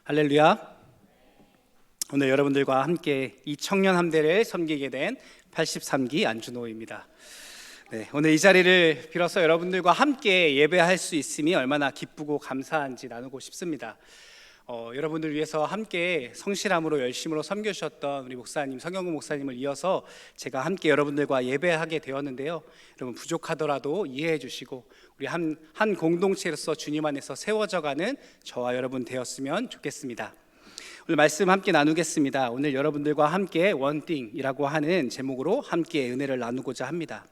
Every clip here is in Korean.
할렐루야. 오늘 여러분들과 함께 이 청년 함대를 섬기게 된 83기 안준호입니다. 오늘 이 자리를 빌어서 여러분들과 함께 예배할 수 있음이 얼마나 기쁘고 감사한지 나누고 싶습니다. 여러분들 위해서 함께 성실함으로 열심으로 섬겨주셨던 우리 목사님, 성경구 목사님을 이어서 제가 함께 여러분들과 예배하게 되었는데요. 여러분 부족하더라도 이해해 주시고 우리 한 공동체로서 주님 안에서 세워져가는 저와 여러분 되었으면 좋겠습니다. 오늘 말씀 함께 나누겠습니다. 오늘 여러분들과 함께 원띵이라고 하는 제목으로 함께 은혜를 나누고자 합니다.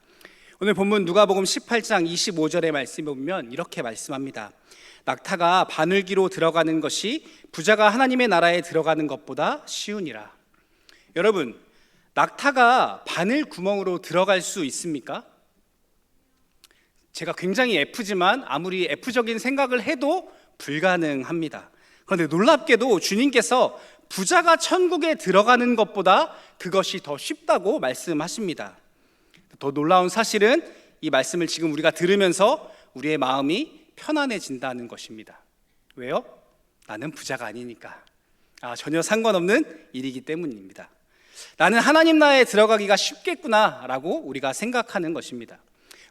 오늘 본문 누가복음 18장 25절의 말씀을 보면 이렇게 말씀합니다. 낙타가 바늘기로 들어가는 것이 부자가 하나님의 나라에 들어가는 것보다 쉬우니라. 여러분, 낙타가 바늘 구멍으로 들어갈 수 있습니까? 제가 굉장히 F지만 아무리 F적인 생각을 해도 불가능합니다. 그런데 놀랍게도 주님께서 부자가 천국에 들어가는 것보다 그것이 더 쉽다고 말씀하십니다. 더 놀라운 사실은 이 말씀을 지금 우리가 들으면서 우리의 마음이 편안해진다는 것입니다. 왜요? 나는 부자가 아니니까. 전혀 상관없는 일이기 때문입니다. 나는 하나님 나라에 들어가기가 쉽겠구나 라고 우리가 생각하는 것입니다.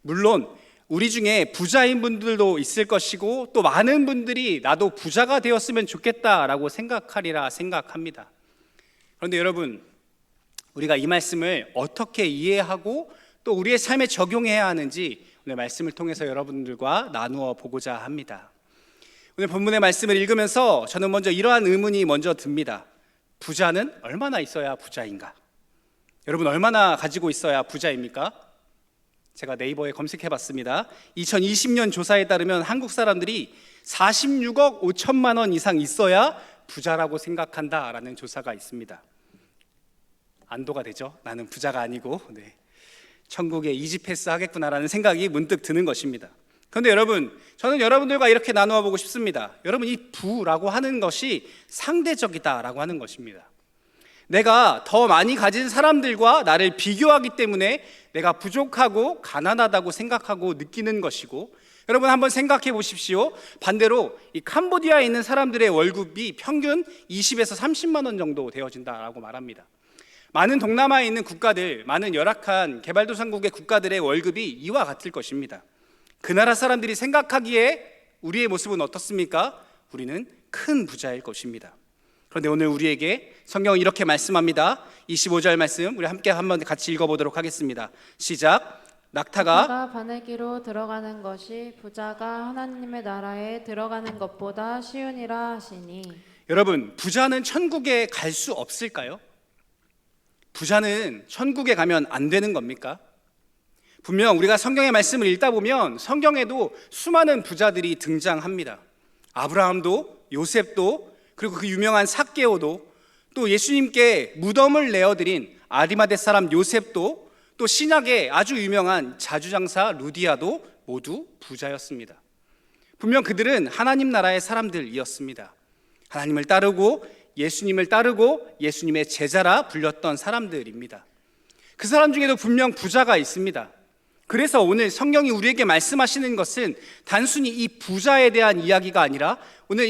물론 우리 중에 부자인 분들도 있을 것이고 또 많은 분들이 나도 부자가 되었으면 좋겠다라고 생각하리라 생각합니다. 그런데 여러분, 우리가 이 말씀을 어떻게 이해하고 또 우리의 삶에 적용해야 하는지 오늘 말씀을 통해서 여러분들과 나누어 보고자 합니다. 오늘 본문의 말씀을 읽으면서 저는 먼저 이러한 의문이 먼저 듭니다. 부자는 얼마나 있어야 부자인가? 여러분, 얼마나 가지고 있어야 부자입니까? 제가 네이버에 검색해봤습니다. 2020년 조사에 따르면 한국 사람들이 46억 5천만 원 이상 있어야 부자라고 생각한다라는 조사가 있습니다. 안도가 되죠? 나는 부자가 아니고 천국에 이지패스 하겠구나라는 생각이 문득 드는 것입니다. 그런데 여러분, 저는 여러분들과 이렇게 나누어 보고 싶습니다. 여러분, 이 부라고 하는 것이 상대적이다라고 하는 것입니다. 내가 더 많이 가진 사람들과 나를 비교하기 때문에 내가 부족하고 가난하다고 생각하고 느끼는 것이고, 여러분 한번 생각해 보십시오. 반대로 이 캄보디아에 있는 사람들의 월급이 평균 20에서 30만 원 정도 되어진다라고 말합니다. 많은 동남아에 있는 국가들, 많은 열악한 개발도상국의 국가들의 월급이 이와 같을 것입니다. 그 나라 사람들이 생각하기에 우리의 모습은 어떻습니까? 우리는 큰 부자일 것입니다. 그런데 오늘 우리에게 성경은 이렇게 말씀합니다. 25절 말씀 우리 함께 한번 같이 읽어보도록 하겠습니다. 시작. 낙타가 바늘기로 들어가는 것이 부자가 하나님의 나라에 들어가는 것보다 쉬우니라 하시니. 여러분, 부자는 천국에 갈 수 없을까요? 부자는 천국에 가면 안 되는 겁니까? 분명 우리가 성경의 말씀을 읽다 보면 성경에도 수많은 부자들이 등장합니다. 아브라함도, 요셉도, 그리고 그 유명한 삭개오도, 또 예수님께 무덤을 내어드린 아리마대 사람 요셉도, 또 신약의 아주 유명한 자주장사 루디아도 모두 부자였습니다. 분명 그들은 하나님 나라의 사람들이었습니다. 하나님을 따르고 예수님을 따르고 예수님의 제자라 불렸던 사람들입니다. 그 사람 중에도 분명 부자가 있습니다. 그래서 오늘 성경이 우리에게 말씀하시는 것은 단순히 이 부자에 대한 이야기가 아니라 오늘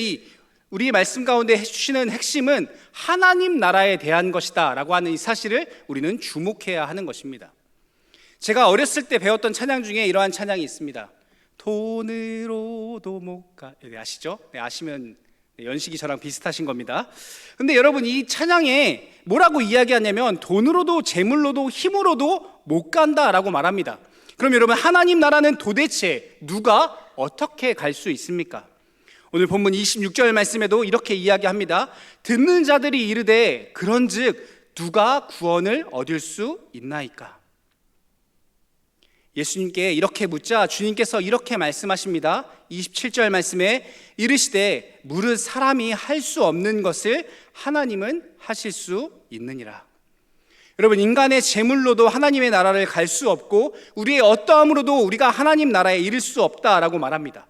우리의 말씀 가운데 해주시는 핵심은 하나님 나라에 대한 것이다 라고 하는 이 사실을 우리는 주목해야 하는 것입니다. 제가 어렸을 때 배웠던 찬양 중에 이러한 찬양이 있습니다. 돈으로도 못 가. 아시죠? 아시면 연식이 저랑 비슷하신 겁니다. 근데 여러분, 이 찬양에 뭐라고 이야기하냐면 돈으로도 재물로도 힘으로도 못 간다라고 말합니다. 그럼 여러분, 하나님 나라는 도대체 누가 어떻게 갈 수 있습니까? 오늘 본문 26절 말씀에도 이렇게 이야기합니다. 듣는 자들이 이르되 그런즉 누가 구원을 얻을 수 있나이까? 예수님께 이렇게 묻자 주님께서 이렇게 말씀하십니다. 27절 말씀에 이르시되 무릇 사람이 할 수 없는 것을 하나님은 하실 수 있느니라. 여러분, 인간의 재물로도 하나님의 나라를 갈 수 없고 우리의 어떠함으로도 우리가 하나님 나라에 이를 수 없다라고 말합니다.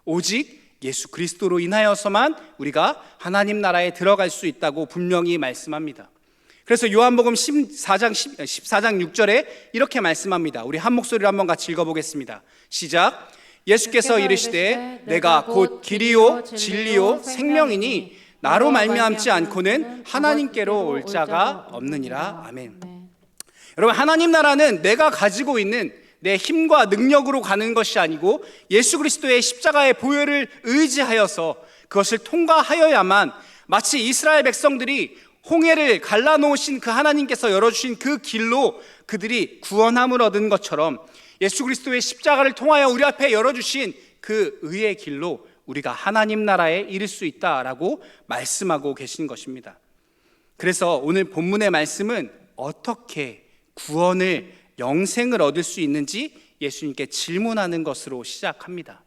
오직 예수 그리스도로 인하여서만 우리가 하나님 나라에 들어갈 수 있다고 분명히 말씀합니다. 그래서 요한복음 14장 6절에 이렇게 말씀합니다. 우리 한 목소리로 한번 같이 읽어보겠습니다. 시작. 예수께서 이르시되 내가 곧 길이요 진리요 생명이니 나로 말미암지 않고는 하나님께로 올 자가 없느니라. 아멘. 여러분, 하나님 나라는 내가 가지고 있는 내 힘과 능력으로 가는 것이 아니고 예수 그리스도의 십자가의 보혈을 의지하여서 그것을 통과하여야만, 마치 이스라엘 백성들이 홍해를 갈라놓으신 그 하나님께서 열어주신 그 길로 그들이 구원함을 얻은 것처럼 예수 그리스도의 십자가를 통하여 우리 앞에 열어주신 그 의의 길로 우리가 하나님 나라에 이를 수 있다라고 말씀하고 계신 것입니다. 그래서 오늘 본문의 말씀은 어떻게 구원을, 영생을 얻을 수 있는지 예수님께 질문하는 것으로 시작합니다.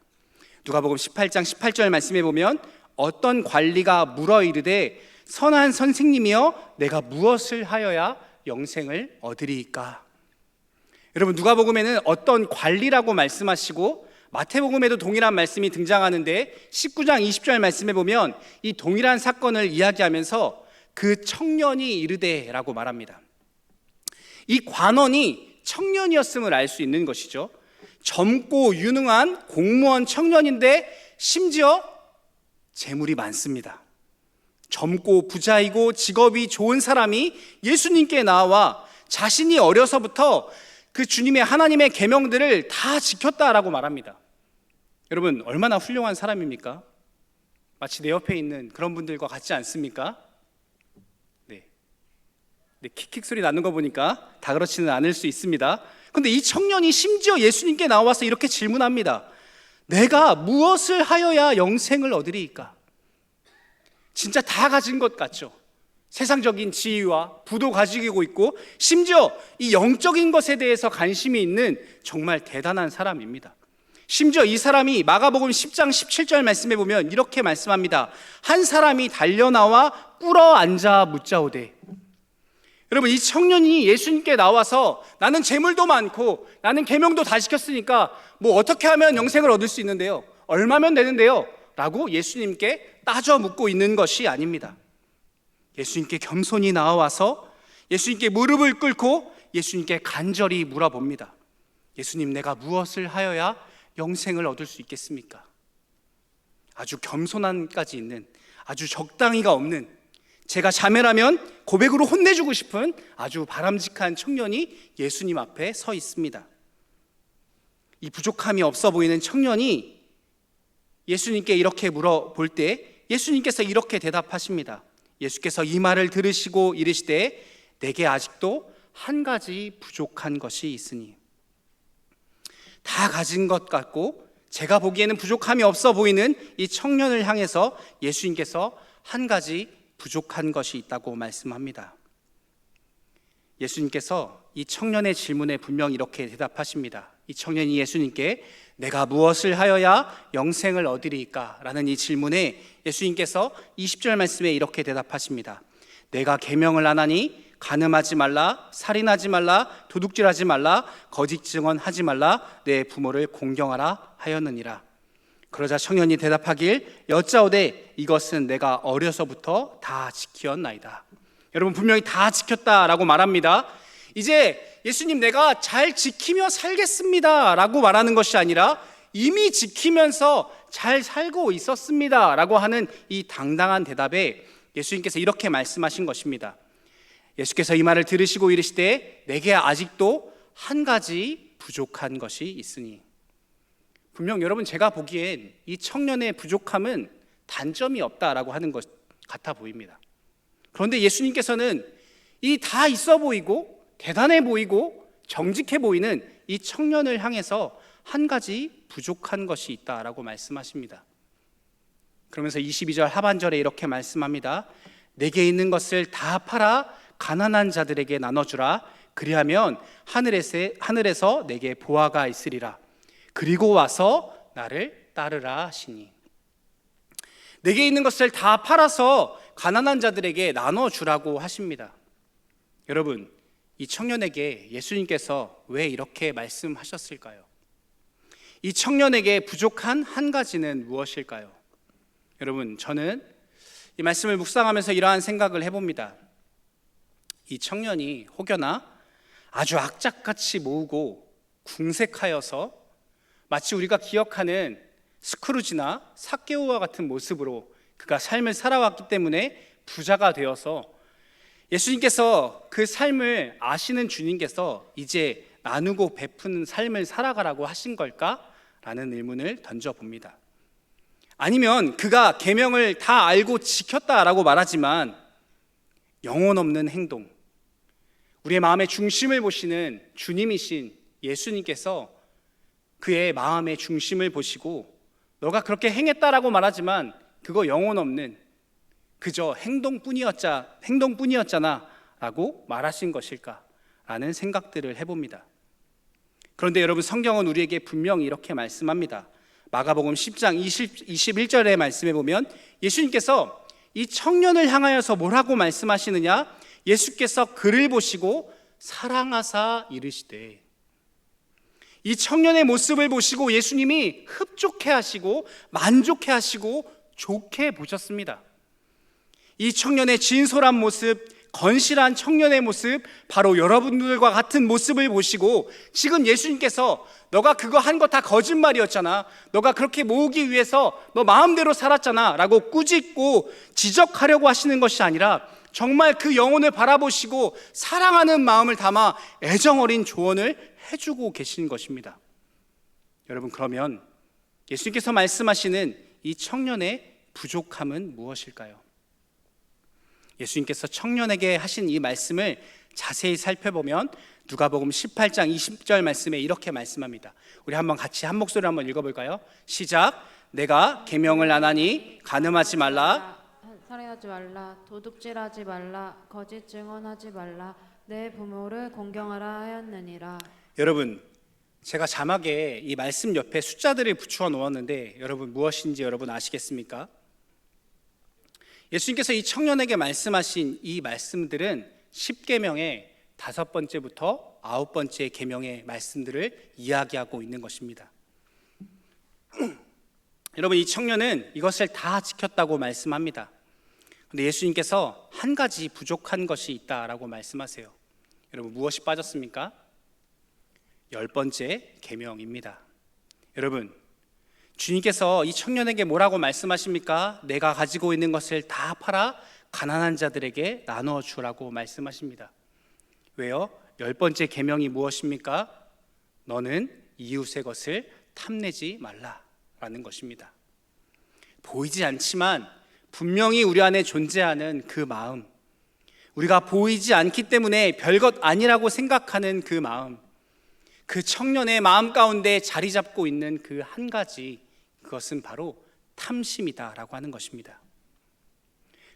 누가복음 18장 18절 말씀해 보면 어떤 관리가 물어 이르되 선한 선생님이여 내가 무엇을 하여야 영생을 얻으리이까? 여러분, 누가복음에는 어떤 관리라고 말씀하시고 마태복음에도 동일한 말씀이 등장하는데 19장 20절 말씀해 보면 이 동일한 사건을 이야기하면서 그 청년이 이르되라고 말합니다. 이 관원이 청년이었음을 알 수 있는 것이죠. 젊고 유능한 공무원 청년인데 심지어 재물이 많습니다. 젊고 부자이고 직업이 좋은 사람이 예수님께 나와 자신이 어려서부터 그 주님의 하나님의 계명들을 다 지켰다라고 말합니다. 여러분, 얼마나 훌륭한 사람입니까? 마치 내 옆에 있는 그런 분들과 같지 않습니까? 네, 킥킥 소리 나는 거 보니까 다 그렇지는 않을 수 있습니다. 그런데 이 청년이 심지어 예수님께 나와서 이렇게 질문합니다. 내가 무엇을 하여야 영생을 얻으리이까? 진짜 다 가진 것 같죠? 세상적인 지위와 부도 가지고 있고 심지어 이 영적인 것에 대해서 관심이 있는 정말 대단한 사람입니다. 심지어 이 사람이 마가복음 10장 17절 말씀해 보면 이렇게 말씀합니다. 한 사람이 달려나와 꿇어 앉아 묻자오되. 여러분, 이 청년이 예수님께 나와서 나는 재물도 많고 나는 계명도 다 지켰으니까 뭐 어떻게 하면 영생을 얻을 수 있는데요? 얼마면 되는데요? 라고 예수님께 따져 묻고 있는 것이 아닙니다. 예수님께 겸손히 나와서 예수님께 무릎을 꿇고 예수님께 간절히 물어봅니다. 예수님, 내가 무엇을 하여야 영생을 얻을 수 있겠습니까? 아주 겸손함까지 있는, 아주 적당히가 없는, 제가 자매라면 고백으로 혼내주고 싶은 아주 바람직한 청년이 예수님 앞에 서 있습니다. 이 부족함이 없어 보이는 청년이 예수님께 이렇게 물어볼 때 예수님께서 이렇게 대답하십니다. 예수께서 이 말을 들으시고 이르시되 내게 아직도 한 가지 부족한 것이 있으니. 다 가진 것 같고 제가 보기에는 부족함이 없어 보이는 이 청년을 향해서 예수님께서 한 가지 부족한 것이 있다고 말씀합니다. 예수님께서 이 청년의 질문에 분명히 이렇게 대답하십니다. 이 청년이 예수님께 내가 무엇을 하여야 영생을 얻으리이까? 라는 이 질문에 예수님께서 20절 말씀에 이렇게 대답하십니다. 내가 계명을 안 하니 간음하지 말라, 살인하지 말라, 도둑질하지 말라, 거짓 증언하지 말라, 내 부모를 공경하라 하였느니라. 그러자 청년이 대답하길 여짜오되 이것은 내가 어려서부터 다 지켰나이다. 여러분, 분명히 다 지켰다라고 말합니다. 이제 예수님, 내가 잘 지키며 살겠습니다 라고 말하는 것이 아니라 이미 지키면서 잘 살고 있었습니다 라고 하는 이 당당한 대답에 예수님께서 이렇게 말씀하신 것입니다. 예수께서 이 말을 들으시고 이르시되 내게 아직도 한 가지 부족한 것이 있으니. 분명 여러분, 제가 보기엔 이 청년의 부족함은 단점이 없다라고 하는 것 같아 보입니다. 그런데 예수님께서는 이 다 있어 보이고 대단해 보이고 정직해 보이는 이 청년을 향해서 한 가지 부족한 것이 있다라고 말씀하십니다. 그러면서 22절 하반절에 이렇게 말씀합니다. 내게 있는 것을 다 팔아 가난한 자들에게 나눠주라. 그리하면 하늘에서 내게 보화가 있으리라. 그리고 와서 나를 따르라 하시니. 내게 있는 것을 다 팔아서 가난한 자들에게 나눠주라고 하십니다. 여러분, 이 청년에게 예수님께서 왜 이렇게 말씀하셨을까요? 이 청년에게 부족한 한 가지는 무엇일까요? 여러분, 저는 이 말씀을 묵상하면서 이러한 생각을 해봅니다. 이 청년이 혹여나 아주 악착같이 모으고 궁색하여서 마치 우리가 기억하는 스크루지나 삭개오와 같은 모습으로 그가 삶을 살아왔기 때문에 부자가 되어서 예수님께서 그 삶을 아시는 주님께서 이제 나누고 베푸는 삶을 살아가라고 하신 걸까? 라는 의문을 던져봅니다. 아니면 그가 계명을 다 알고 지켰다라고 말하지만 영혼 없는 행동, 우리의 마음의 중심을 보시는 주님이신 예수님께서 그의 마음의 중심을 보시고 너가 그렇게 행했다라고 말하지만 그거 영혼 없는 그저 행동뿐이었잖아 라고 말하신 것일까? 라는 생각들을 해봅니다. 그런데 여러분, 성경은 우리에게 분명히 이렇게 말씀합니다. 마가복음 10장 21절의 말씀에 보면 예수님께서 이 청년을 향하여서 뭐라고 말씀하시느냐? 예수께서 그를 보시고 사랑하사 이르시되, 이 청년의 모습을 보시고 예수님이 흡족해 하시고 만족해 하시고 좋게 보셨습니다. 이 청년의 진솔한 모습, 건실한 청년의 모습, 바로 여러분들과 같은 모습을 보시고 지금 예수님께서 너가 그거 한 거 다 거짓말이었잖아, 너가 그렇게 모으기 위해서 너 마음대로 살았잖아 라고 꾸짖고 지적하려고 하시는 것이 아니라 정말 그 영혼을 바라보시고 사랑하는 마음을 담아 애정어린 조언을 해주고 계시는 것입니다. 여러분, 그러면 예수님께서 말씀하시는 이 청년의 부족함은 무엇일까요? 예수님께서 청년에게 하신 이 말씀을 자세히 살펴보면 누가복음 18장 20절 말씀에 이렇게 말씀합니다. 우리 한번 같이 한 목소리로 한번 읽어볼까요? 시작. 내가 계명을 안 하니 간음하지 말라, 살인하지 말라, 도둑질하지 말라, 거짓 증언하지 말라, 내 부모를 공경하라 하였느니라. 여러분, 제가 자막에 이 말씀 옆에 숫자들을 붙여 놓았는데 여러분, 무엇인지 여러분 아시겠습니까? 예수님께서 이 청년에게 말씀하신 이 말씀들은 10계명의 5번째부터 9번째 계명의 말씀들을 이야기하고 있는 것입니다. 여러분, 이 청년은 이것을 다 지켰다고 말씀합니다. 그런데 예수님께서 한 가지 부족한 것이 있다라고 말씀하세요. 여러분, 무엇이 빠졌습니까? 10번째 계명입니다. 여러분, 주님께서 이 청년에게 뭐라고 말씀하십니까? 내가 가지고 있는 것을 다 팔아 가난한 자들에게 나누어 주라고 말씀하십니다. 왜요? 10번째 계명이 무엇입니까? 너는 이웃의 것을 탐내지 말라라는 것입니다. 보이지 않지만 분명히 우리 안에 존재하는 그 마음, 우리가 보이지 않기 때문에 별것 아니라고 생각하는 그 마음, 그 청년의 마음 가운데 자리 잡고 있는 그 한 가지, 그것은 바로 탐심이다라고 하는 것입니다.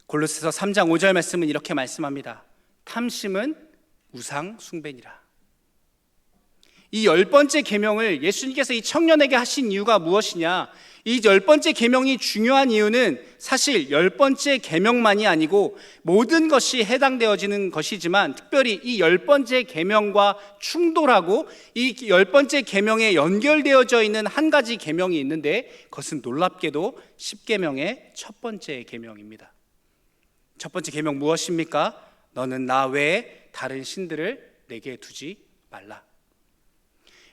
골로새서 3장 5절 말씀은 이렇게 말씀합니다. 탐심은 우상 숭배니라. 이 10번째 계명을 예수님께서 이 청년에게 하신 이유가 무엇이냐? 이 10번째 계명이 중요한 이유는 사실 10번째 계명만이 아니고 모든 것이 해당되어지는 것이지만 특별히 이 10번째 계명과 충돌하고 이 10번째 계명에 연결되어져 있는 한 가지 계명이 있는데 그것은 놀랍게도 10계명의 첫 번째 계명입니다. 첫 번째 계명 무엇입니까? 너는 나 외에 다른 신들을 내게 두지 말라.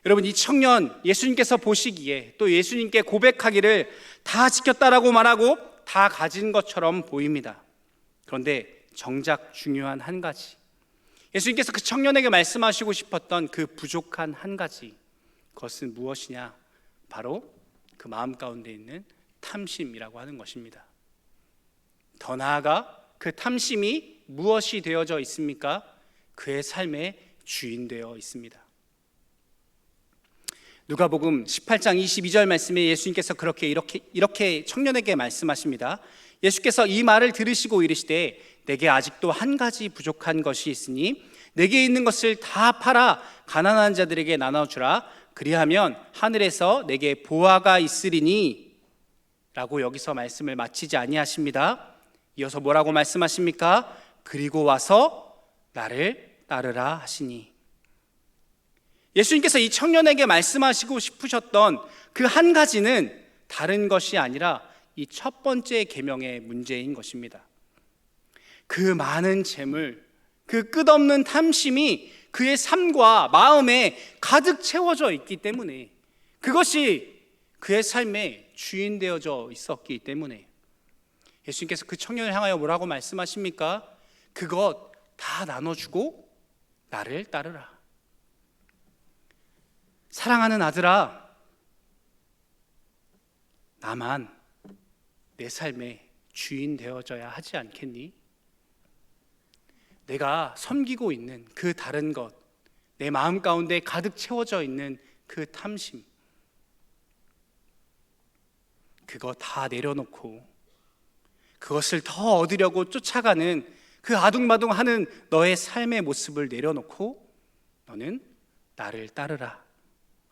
여러분, 이 청년 예수님께서 보시기에 또 예수님께 고백하기를 다 지켰다라고 말하고 다 가진 것처럼 보입니다. 그런데 정작 중요한 한 가지, 예수님께서 그 청년에게 말씀하시고 싶었던 그 부족한 한 가지, 그것은 무엇이냐? 바로 그 마음 가운데 있는 탐심이라고 하는 것입니다. 더 나아가 그 탐심이 무엇이 되어져 있습니까? 그의 삶의 주인 되어 있습니다. 누가복음 18장 22절 말씀에 예수님께서 이렇게 청년에게 말씀하십니다. 예수께서 이 말을 들으시고 이르시되 내게 아직도 한 가지 부족한 것이 있으니 내게 있는 것을 다 팔아 가난한 자들에게 나눠주라. 그리하면 하늘에서 내게 보화가 있으리니 라고 여기서 말씀을 마치지 아니하십니다. 이어서 뭐라고 말씀하십니까? 그리고 와서 나를 따르라 하시니. 예수님께서 이 청년에게 말씀하시고 싶으셨던 그 한 가지는 다른 것이 아니라 이 첫 번째 계명의 문제인 것입니다. 그 많은 재물, 그 끝없는 탐심이 그의 삶과 마음에 가득 채워져 있기 때문에, 그것이 그의 삶의 주인 되어져 있었기 때문에 예수님께서 그 청년을 향하여 뭐라고 말씀하십니까? 그것 다 나눠주고 나를 따르라. 사랑하는 아들아, 나만 내 삶의 주인 되어져야 하지 않겠니? 내가 섬기고 있는 그 다른 것, 내 마음 가운데 가득 채워져 있는 그 탐심, 그거 다 내려놓고 그것을 더 얻으려고 쫓아가는 그 아둥바둥하는 너의 삶의 모습을 내려놓고 너는 나를 따르라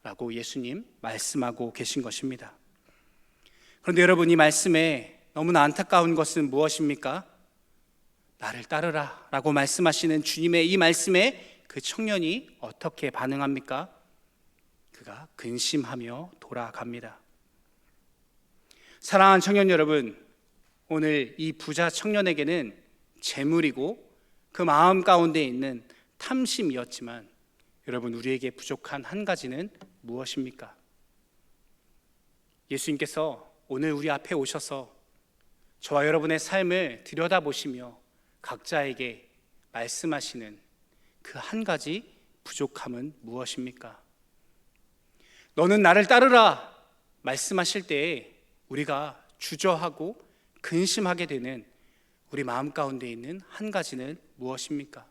라고 예수님 말씀하고 계신 것입니다. 그런데 여러분, 이 말씀에 너무나 안타까운 것은 무엇입니까? 나를 따르라 라고 말씀하시는 주님의 이 말씀에 그 청년이 어떻게 반응합니까? 그가 근심하며 돌아갑니다. 사랑하는 청년 여러분, 오늘 이 부자 청년에게는 재물이고 그 마음 가운데 있는 탐심이었지만, 여러분, 우리에게 부족한 한 가지는 무엇입니까? 예수님께서 오늘 우리 앞에 오셔서 저와 여러분의 삶을 들여다보시며 각자에게 말씀하시는 그 한 가지 부족함은 무엇입니까? 너는 나를 따르라 말씀하실 때에 우리가 주저하고 근심하게 되는 우리 마음 가운데 있는 한 가지는 무엇입니까?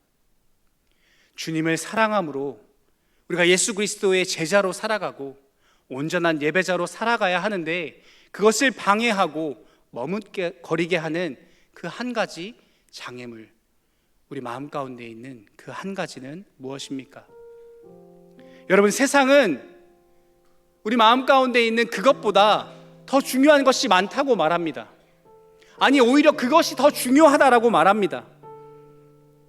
주님을 사랑함으로 우리가 예수 그리스도의 제자로 살아가고 온전한 예배자로 살아가야 하는데, 그것을 방해하고 머뭇거리게 하는 그 한 가지 장애물, 우리 마음 가운데 있는 그 한 가지는 무엇입니까? 여러분, 세상은 우리 마음 가운데 있는 그것보다 더 중요한 것이 많다고 말합니다. 아니, 오히려 그것이 더 중요하다라고 말합니다.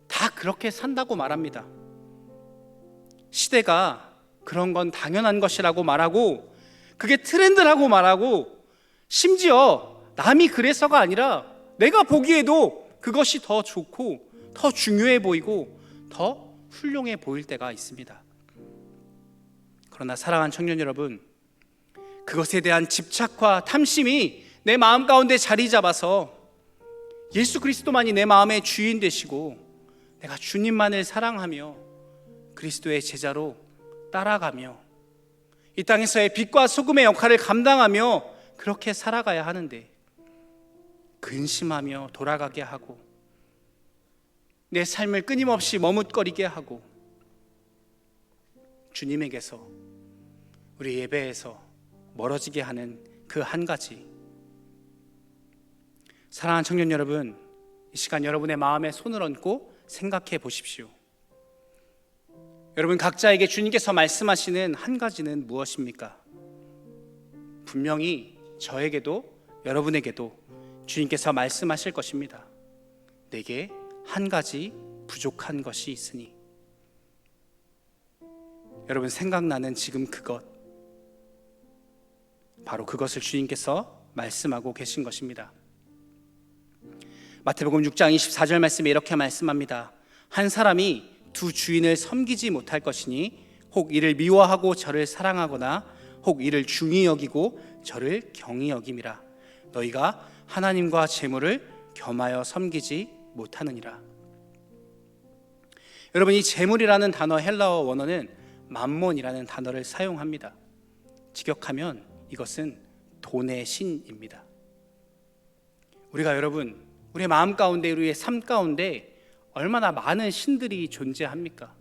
다 그렇게 산다고 말합니다. 시대가 그런 건 당연한 것이라고 말하고, 그게 트렌드라고 말하고, 심지어 남이 그래서가 아니라 내가 보기에도 그것이 더 좋고 더 중요해 보이고 더 훌륭해 보일 때가 있습니다. 그러나 사랑하는 청년 여러분, 그것에 대한 집착과 탐심이 내 마음 가운데 자리 잡아서 예수 그리스도만이 내 마음의 주인 되시고 내가 주님만을 사랑하며 그리스도의 제자로 따라가며 이 땅에서의 빛과 소금의 역할을 감당하며 그렇게 살아가야 하는데, 근심하며 돌아가게 하고 내 삶을 끊임없이 머뭇거리게 하고 주님에게서, 우리 예배에서 멀어지게 하는 그 한 가지. 사랑하는 청년 여러분, 이 시간 여러분의 마음에 손을 얹고 생각해 보십시오. 여러분 각자에게 주님께서 말씀하시는 한 가지는 무엇입니까? 분명히 저에게도 여러분에게도 주님께서 말씀하실 것입니다. 내게 한 가지 부족한 것이 있으니. 여러분, 생각나는 지금 그것, 바로 그것을 주님께서 말씀하고 계신 것입니다. 마태복음 6장 24절 말씀에 이렇게 말씀합니다. 한 사람이 두 주인을 섬기지 못할 것이니 혹 이를 미워하고 저를 사랑하거나 혹 이를 중히 여기고 저를 경히 여김이라. 너희가 하나님과 재물을 겸하여 섬기지 못하느니라. 여러분, 이 재물이라는 단어 헬라어 원어는 맘몬이라는 단어를 사용합니다. 직역하면 이것은 돈의 신입니다. 우리가 여러분, 우리의 마음 가운데, 우리의 삶 가운데 얼마나 많은 신들이 존재합니까?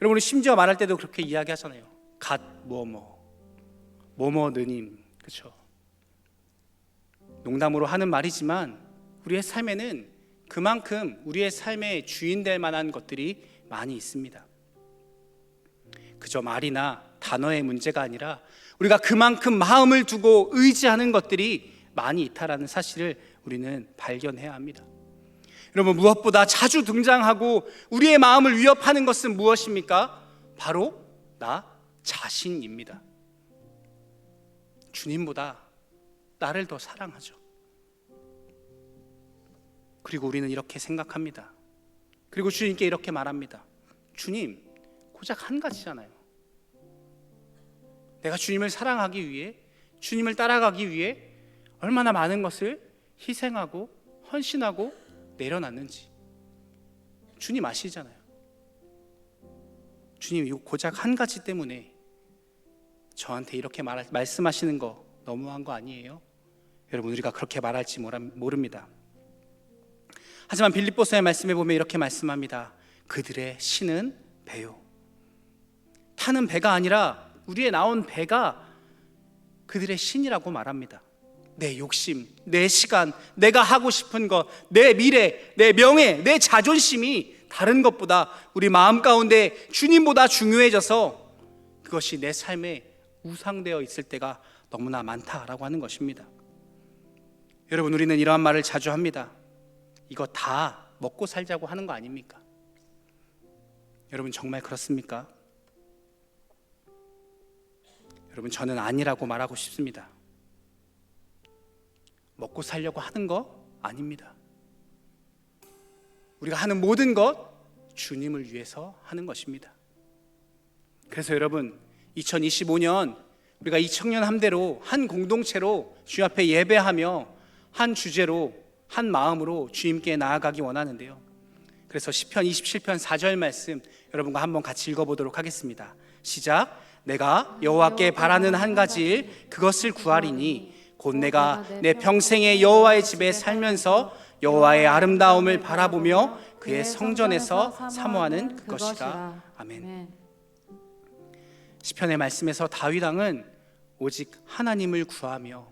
여러분, 우리 심지어 말할 때도 그렇게 이야기하잖아요. 갓 뭐뭐 느님, 그렇죠? 농담으로 하는 말이지만 우리의 삶에는 그만큼 우리의 삶의 주인 될 만한 것들이 많이 있습니다. 그저 말이나 단어의 문제가 아니라 우리가 그만큼 마음을 두고 의지하는 것들이 많이 있다라는 사실을 우리는 발견해야 합니다. 여러분, 무엇보다 자주 등장하고 우리의 마음을 위협하는 것은 무엇입니까? 바로 나 자신입니다. 주님보다 나를 더 사랑하죠. 그리고 우리는 이렇게 생각합니다. 그리고 주님께 이렇게 말합니다. 주님, 고작 한 가지잖아요. 내가 주님을 사랑하기 위해, 주님을 따라가기 위해 얼마나 많은 것을 희생하고 헌신하고 내려놨는지 주님 아시잖아요. 주님 고작 한 가지 때문에 저한테 이렇게 말씀하시는 거 너무한 거 아니에요? 여러분, 우리가 그렇게 말할지 모릅니다. 하지만 빌립보서의 말씀에 보면 이렇게 말씀합니다. 그들의 신은 배요. 타는 배가 아니라 우리의 나온 배가 그들의 신이라고 말합니다. 내 욕심, 내 시간, 내가 하고 싶은 것, 내 미래, 내 명예, 내 자존심이 다른 것보다 우리 마음 가운데 주님보다 중요해져서 그것이 내 삶에 우상되어 있을 때가 너무나 많다라고 하는 것입니다. 여러분, 우리는 이러한 말을 자주 합니다. 이거 다 먹고 살자고 하는 거 아닙니까? 여러분, 정말 그렇습니까? 여러분, 저는 아니라고 말하고 싶습니다. 먹고 살려고 하는 거 아닙니다. 우리가 하는 모든 것 주님을 위해서 하는 것입니다. 그래서 여러분, 2025년 우리가 이 청년 함대로 한 공동체로 주 앞에 예배하며 한 주제로 한 마음으로 주님께 나아가기 원하는데요. 그래서 시편 27편 4절 말씀 여러분과 한번 같이 읽어보도록 하겠습니다. 시작. 내가 여호와께 바라는 한 가지 일 그것을 구하리니 곧 내가 내 평생에 여호와의 집에 살면서 여호와의 아름다움을 바라보며 그의 성전에서 사모하는 그것이라. 아멘. 시편의 말씀에서 다윗 왕은 오직 하나님을 구하며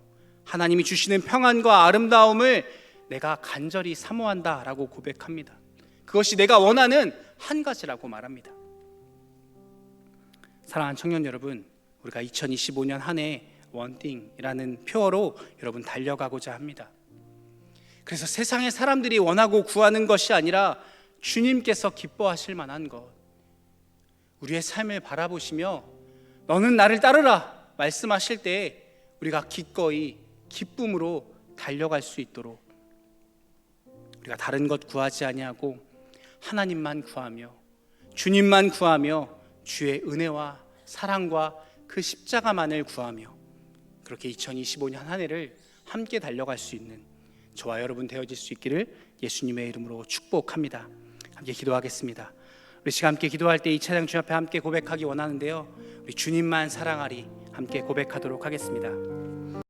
하나님이 주시는 평안과 아름다움을 내가 간절히 사모한다라고 고백합니다. 그것이 내가 원하는 한 가지라고 말합니다. 사랑하는 청년 여러분, 우리가 2025년 한 해 원띵이라는 표어로 여러분 달려가고자 합니다. 그래서 세상의 사람들이 원하고 구하는 것이 아니라 주님께서 기뻐하실 만한 것, 우리의 삶을 바라보시며 너는 나를 따르라 말씀하실 때 우리가 기꺼이 기쁨으로 달려갈 수 있도록 우리가 다른 것 구하지 아니하고 하나님만 구하며 주님만 구하며 주의 은혜와 사랑과 그 십자가만을 구하며 그렇게 2025년 한 해를 함께 달려갈 수 있는 저와 여러분 되어질 수 있기를 예수님의 이름으로 축복합니다. 함께 기도하겠습니다. 우리 시간 함께 기도할 때 이 찬양 주 앞에 함께 고백하기 원하는데요. 우리 주님만 사랑하리 함께 고백하도록 하겠습니다.